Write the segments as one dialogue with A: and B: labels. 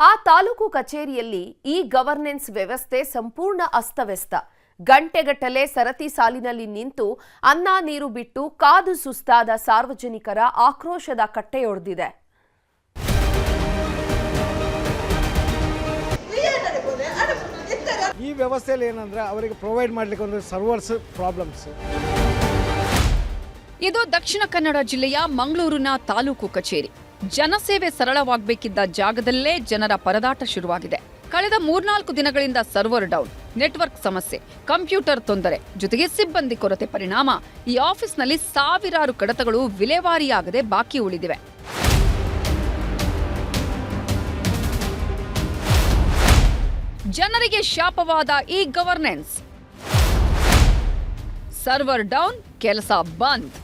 A: ಆ ತಾಲೂಕು ಕಚೇರಿಯಲ್ಲಿ ಈ ಗವರ್ನೆನ್ಸ್ ವ್ಯವಸ್ಥೆ ಸಂಪೂರ್ಣ ಅಸ್ತವ್ಯಸ್ತ. ಗಂಟೆಗಟ್ಟಲೆ ಸರತಿ ಸಾಲಿನಲ್ಲಿ ನಿಂತು ಅನ್ನ ನೀರು ಬಿಟ್ಟು ಕಾದು ಸುಸ್ತಾದ ಸಾರ್ವಜನಿಕರ ಆಕ್ರೋಶದ ಕಟ್ಟೆಯೊಡೆದಿದೆ.
B: ಈ ವ್ಯವಸ್ಥೆಯಲ್ಲಿ ಏನಂದ್ರೆ ಅವರಿಗೆ ಪ್ರೊವೈಡ್ ಮಾಡಲಿಕ್ಕೆ ಒಂದು ಸರ್ವರ್ಸ್ ಪ್ರಾಬ್ಲಮ್ಸ್.
C: ಇದು ದಕ್ಷಿಣ ಕನ್ನಡ ಜಿಲ್ಲೆಯ ಮಂಗಳೂರಿನ ತಾಲೂಕು ಕಚೇರಿ. ಜನಸೇವೆ ಸರಳವಾಗಬೇಕಿದ್ದ ಜಾಗದಲ್ಲೇ ಜನರ ಪರದಾಟ ಶುರುವಾಗಿದೆ. ಕಳೆದ 3-4 ದಿನಗಳಿಂದ ಸರ್ವರ್ ಡೌನ್, ನೆಟ್ವರ್ಕ್ ಸಮಸ್ಯೆ, ಕಂಪ್ಯೂಟರ್ ತೊಂದರೆ ಜೊತೆಗೆ ಸಿಬ್ಬಂದಿ ಕೊರತೆ ಪರಿಣಾಮ ಈ ಆಫೀಸ್ನಲ್ಲಿ ಸಾವಿರಾರು ಕಡತಗಳು ವಿಲೇವಾರಿಯಾಗದೆ ಬಾಕಿ ಉಳಿದಿವೆ. ಜನರಿಗೆ ಶಾಪವಾದ ಈ ಗವರ್ನೆನ್ಸ್. ಸರ್ವರ್ ಡೌನ್, ಕೆಲಸ ಬಂದ್.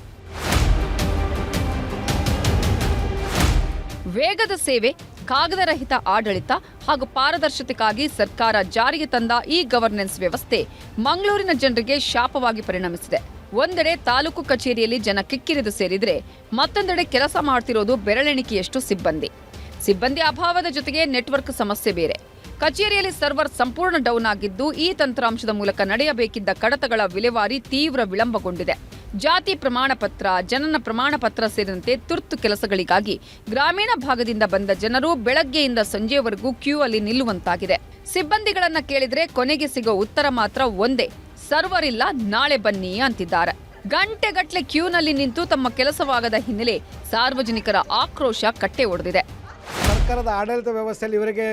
C: ವೇಗದ ಸೇವೆ, ಕಾಗದರಹಿತ ಆಡಳಿತ ಹಾಗೂ ಪಾರದರ್ಶಕತೆಗಾಗಿ ಸರ್ಕಾರ ಜಾರಿಗೆ ತಂದ ಈ ಗವರ್ನೆನ್ಸ್ ವ್ಯವಸ್ಥೆ ಮಂಗಳೂರಿನ ಜನರಿಗೆ ಶಾಪವಾಗಿ ಪರಿಣಮಿಸಿದೆ. ಒಂದೆಡೆ ತಾಲೂಕು ಕಚೇರಿಯಲ್ಲಿ ಜನ ಕಿಕ್ಕಿರಿದು ಸೇರಿದ್ರೆ ಮತ್ತೊಂದೆಡೆ ಕೆಲಸ ಮಾಡ್ತಿರೋದು ಬೆರಳೆಣಿಕೆಯಷ್ಟು ಸಿಬ್ಬಂದಿ ಅಭಾವದ ಜೊತೆಗೆ ನೆಟ್ವರ್ಕ್ ಸಮಸ್ಯೆ ಬೇರೆ. ಕಚೇರಿಯಲ್ಲಿ ಸರ್ವರ್ ಸಂಪೂರ್ಣ ಡೌನ್ ಆಗಿದ್ದು ಈ ತಂತ್ರಾಂಶದ ಮೂಲಕ ನಡೆಯಬೇಕಿದ್ದ ಕಡತಗಳ ವಿಲೇವಾರಿ ತೀವ್ರ ವಿಳಂಬಗೊಂಡಿದೆ. ಜಾತಿ ಪ್ರಮಾಣ ಪತ್ರ, ಜನನ ಪ್ರಮಾಣ ಪತ್ರ ಸೇರಿದಂತೆ ತುರ್ತು ಕೆಲಸಗಳಿಗಾಗಿ ಗ್ರಾಮೀಣ ಭಾಗದಿಂದ ಬಂದ ಜನರು ಬೆಳಗ್ಗೆಯಿಂದ ಸಂಜೆವರೆಗೂ ಕ್ಯೂ ಅಲ್ಲಿ ನಿಲ್ಲುವಂತಾಗಿದೆ. ಸಿಬ್ಬಂದಿಗಳನ್ನ ಕೇಳಿದ್ರೆ ಕೊನೆಗೆ ಸಿಗೋ ಉತ್ತರ ಮಾತ್ರ ಒಂದೇ: ಸರ್ವರ್ ಇಲ್ಲ, ನಾಳೆ ಬನ್ನಿ ಅಂತಿದ್ದಾರೆ. ಗಂಟೆಗಟ್ಟಲೆ ಕ್ಯೂನಲ್ಲಿ ನಿಂತು ತಮ್ಮ ಕೆಲಸವಾಗದ ಹಿನ್ನೆಲೆ ಸಾರ್ವಜನಿಕರ ಆಕ್ರೋಶ ಕಟ್ಟೆ ಒಡೆದಿದೆ.
B: ಸರ್ಕಾರದ ಆಡಳಿತ ವ್ಯವಸ್ಥೆಯಲ್ಲಿ ಇವರಿಗೆ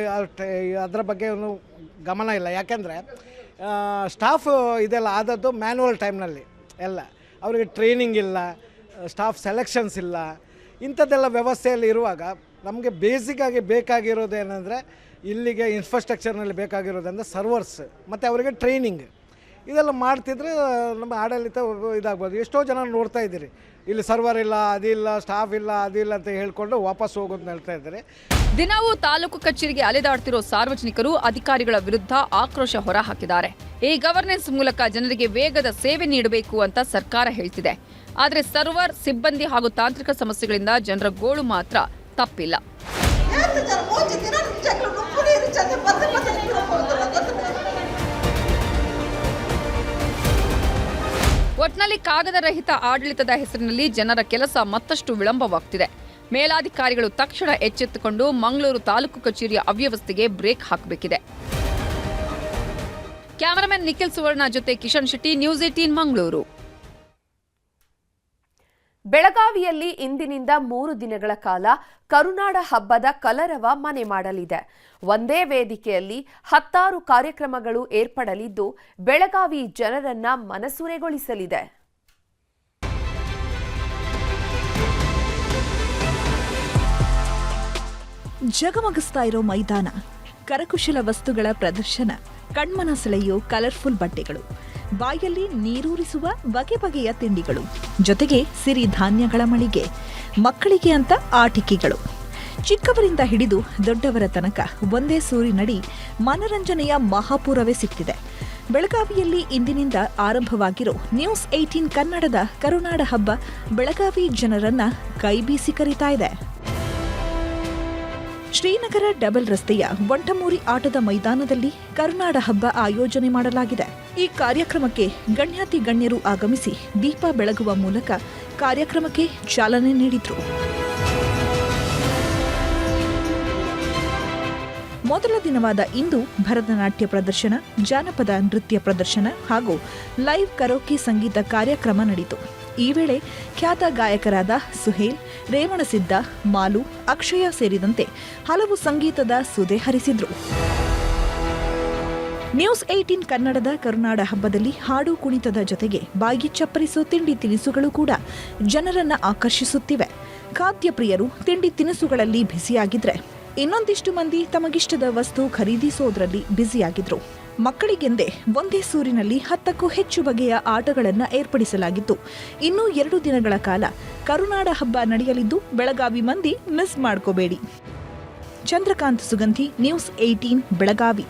B: ಅದರ ಬಗ್ಗೆ ಒಂದು ಗಮನ ಇಲ್ಲ. ಯಾಕೆಂದರೆ ಸ್ಟಾಫ್ ಇದೆಲ್ಲ ಆದದ್ದು ಮ್ಯಾನ್ಯುವಲ್ ಟೈಮ್ನಲ್ಲಿ ಎಲ್ಲ. ಅವರಿಗೆ ಟ್ರೈನಿಂಗ್ ಇಲ್ಲ, ಸ್ಟಾಫ್ ಸೆಲೆಕ್ಷನ್ಸ್ ಇಲ್ಲ. ಇಂಥದ್ದೆಲ್ಲ ವ್ಯವಸ್ಥೆಯಲ್ಲಿ ಇರುವಾಗ ನಮಗೆ ಬೇಸಿಕ್ಕಾಗಿ ಬೇಕಾಗಿರೋದೇನೆಂದರೆ ಇಲ್ಲಿಗೆ ಇನ್ಫ್ರಾಸ್ಟ್ರಕ್ಚರ್ನಲ್ಲಿ ಬೇಕಾಗಿರೋದಂದರೆ ಸರ್ವರ್ಸ್ ಮತ್ತು ಅವರಿಗೆ ಟ್ರೈನಿಂಗ್. ಇದೆಲ್ಲ ಮಾಡ್ತಿದ್ರೆ ನಮ್ಮ ಆಡಳಿತ ಇದಾಗ್ಬೋದು. ಎಷ್ಟೋ ಜನ ನೋಡ್ತಾ ಇದ್ದೀರಿ, ಇಲ್ಲಿ ಸರ್ವರ್ ಇಲ್ಲ, ಅದಿಲ್ಲ, ಸ್ಟಾಫ್ ಇಲ್ಲ, ಅದಿಲ್ಲ ಅಂತ ಹೇಳ್ಕೊಂಡು ವಾಪಸ್ ಹೋಗೋದು ಹೇಳ್ತಾ ಇದ್ದಾರೆ.
C: ದಿನವೂ ತಾಲೂಕು ಕಚೇರಿಗೆ ಅಲೆದಾಡ್ತಿರೋ ಸಾರ್ವಜನಿಕರು ಅಧಿಕಾರಿಗಳ ವಿರುದ್ಧ ಆಕ್ರೋಶ ಹೊರಹಾಕಿದ್ದಾರೆ. ಈ ಗವರ್ನೆನ್ಸ್ ಮೂಲಕ ಜನರಿಗೆ ವೇಗದ ಸೇವೆ ನೀಡಬೇಕು ಅಂತ ಸರ್ಕಾರ ಹೇಳ್ತಿದೆ. ಆದರೆ ಸರ್ವರ್, ಸಿಬ್ಬಂದಿ ಹಾಗೂ ತಾಂತ್ರಿಕ ಸಮಸ್ಯೆಗಳಿಂದ ಜನರ ಗೋಳು ಮಾತ್ರ ತಪ್ಪಿಲ್ಲ. ಒಟ್ನಲ್ಲಿ ಕಾಗದ ರಹಿತ ಆಡಳಿತದ ಹೆಸರಿನಲ್ಲಿ ಜನರ ಕೆಲಸ ಮತ್ತಷ್ಟು ವಿಳಂಬವಾಗ್ತಿದೆ. ಮೇಲಾಧಿಕಾರಿಗಳು ತಕ್ಷಣ ಎಚ್ಚೆತ್ತುಕೊಂಡು ಮಂಗಳೂರು ತಾಲೂಕು ಕಚೇರಿಯ ಅವ್ಯವಸ್ಥೆಗೆ ಬ್ರೇಕ್ ಹಾಕಬೇಕಿದೆ. ಕ್ಯಾಮರಾಮನ್ ನಿಖಿಲ್ ಸುವರ್ಣ ಜೊತೆ ಕಿಶನ್ ಶೆಟ್ಟಿ, ನ್ಯೂಸ್ 18 ಮಂಗಳೂರು.
A: ಬೆಳಗಾವಿಯಲ್ಲಿ ಇಂದಿನಿಂದ 3 ದಿನಗಳ ಕಾಲ ಕರುನಾಡ ಹಬ್ಬದ ಕಲರವ ಮನೆ ಮಾಡಲಿದೆ. ಒಂದೇ ವೇದಿಕೆಯಲ್ಲಿ 10 ಕಾರ್ಯಕ್ರಮಗಳು ಏರ್ಪಡಲಿದ್ದು ಬೆಳಗಾವಿ ಜನರನ್ನ ಮನಸೂರೆಗೊಳಿಸಲಿದೆ.
D: ಜಗಮಗಿಸ್ತಾ ಇರೋ ಮೈದಾನ, ಕರಕುಶಲ ವಸ್ತುಗಳ ಪ್ರದರ್ಶನ, ಕಣ್ಮನ ಸೆಳೆಯೋ ಕಲರ್ಫುಲ್ ಬಟ್ಟೆಗಳು, ಬಾಯಲ್ಲಿ ನೀರೂರಿಸುವ ಬಗೆ ಬಗೆಯ ತಿಂಡಿಗಳು, ಜೊತೆಗೆ ಸಿರಿ ಧಾನ್ಯಗಳ ಮಳಿಗೆ, ಮಕ್ಕಳಿಗೆ ಅಂತ ಆಟಿಕೆಗಳು. ಚಿಕ್ಕವರಿಂದ ಹಿಡಿದು ದೊಡ್ಡವರ ತನಕ ಒಂದೇ ಸೂರಿನಡಿ ಮನರಂಜನೆಯ ಮಹಾಪೂರವೇ ಸಿಕ್ತಿದೆ. ಬೆಳಗಾವಿಯಲ್ಲಿ ಇಂದಿನಿಂದ ಆರಂಭವಾಗಿರೋ ನ್ಯೂಸ್ 18 ಕನ್ನಡದ ಕರುನಾಡ ಹಬ್ಬ ಬೆಳಗಾವಿ ಜನರನ್ನ ಕೈಬೀಸಿ ಕರೀತಾ ಇದೆ. ಶ್ರೀನಗರ ಡಬಲ್ ರಸ್ತೆಯ ವಂಟಮೂರಿ ಆಟದ ಮೈದಾನದಲ್ಲಿ ಕರುನಾಡ ಹಬ್ಬ ಆಯೋಜನೆ ಮಾಡಲಾಗಿದೆ. ಈ ಕಾರ್ಯಕ್ರಮಕ್ಕೆ ಗಣ್ಯಾತಿ ಗಣ್ಯರು ಆಗಮಿಸಿ ದೀಪ ಬೆಳಗುವ ಮೂಲಕ ಕಾರ್ಯಕ್ರಮಕ್ಕೆ ಚಾಲನೆ ನೀಡಿದ್ರು. ಮೊದಲ ದಿನವಾದ ಇಂದು ಭರತನಾಟ್ಯ ಪ್ರದರ್ಶನ, ಜಾನಪದ ನೃತ್ಯ ಪ್ರದರ್ಶನ ಹಾಗೂ ಲೈವ್ ಕರೋಕೆ ಸಂಗೀತ ಕಾರ್ಯಕ್ರಮ ನಡೆಯಿತು. ಈ ವೇಳೆ ಖ್ಯಾತ ಗಾಯಕರಾದ ಸುಹೇಲ್, ರೇವಣಸಿದ್ದ, ಮಾಲು, ಅಕ್ಷಯ ಸೇರಿದಂತೆ ಹಲವು ಸಂಗೀತದ ಸುದೆ ಹರಿಸಿದ್ರು. ನ್ಯೂಸ್ 18 ಕನ್ನಡದ ಕರುನಾಡ ಹಬ್ಬದಲ್ಲಿ ಹಾಡು ಕುಣಿತದ ಜೊತೆಗೆ ಬಾಯಿ ಚಪ್ಪರಿಸೋ ತಿಂಡಿ ತಿನಿಸುಗಳು ಕೂಡ ಜನರನ್ನ ಆಕರ್ಷಿಸುತ್ತಿವೆ. ಖಾದ್ಯ ಪ್ರಿಯರು ತಿಂಡಿ ತಿನಿಸುಗಳಲ್ಲಿ ಬ್ಯುಸಿಯಾಗಿದ್ರೆ ಇನ್ನೊಂದಿಷ್ಟು ಮಂದಿ ತಮಗಿಷ್ಟದ ವಸ್ತು ಖರೀದಿಸೋದ್ರಲ್ಲಿ ಬ್ಯುಸಿಯಾಗಿದ್ರು. ಮಕ್ಕಳಿಗೆಂದೇ ಒಂದೇ ಸೂರಿನಲ್ಲಿ 10ಕ್ಕೂ ಹೆಚ್ಚು ಬಗೆಯ ಆಟಗಳನ್ನು ಏರ್ಪಡಿಸಲಾಗಿತ್ತು. ಇನ್ನೂ 2 ದಿನಗಳ ಕಾಲ ಕರುನಾಡ ಹಬ್ಬ ನಡೆಯಲಿದ್ದು ಬೆಳಗಾವಿ ಮಂದಿ ಮಿಸ್ ಮಾಡ್ಕೋಬೇಡಿ. ಚಂದ್ರಕಾಂತ್ ಸುಗಂಧಿ, ನ್ಯೂಸ್ 18 ಬೆಳಗಾವಿ.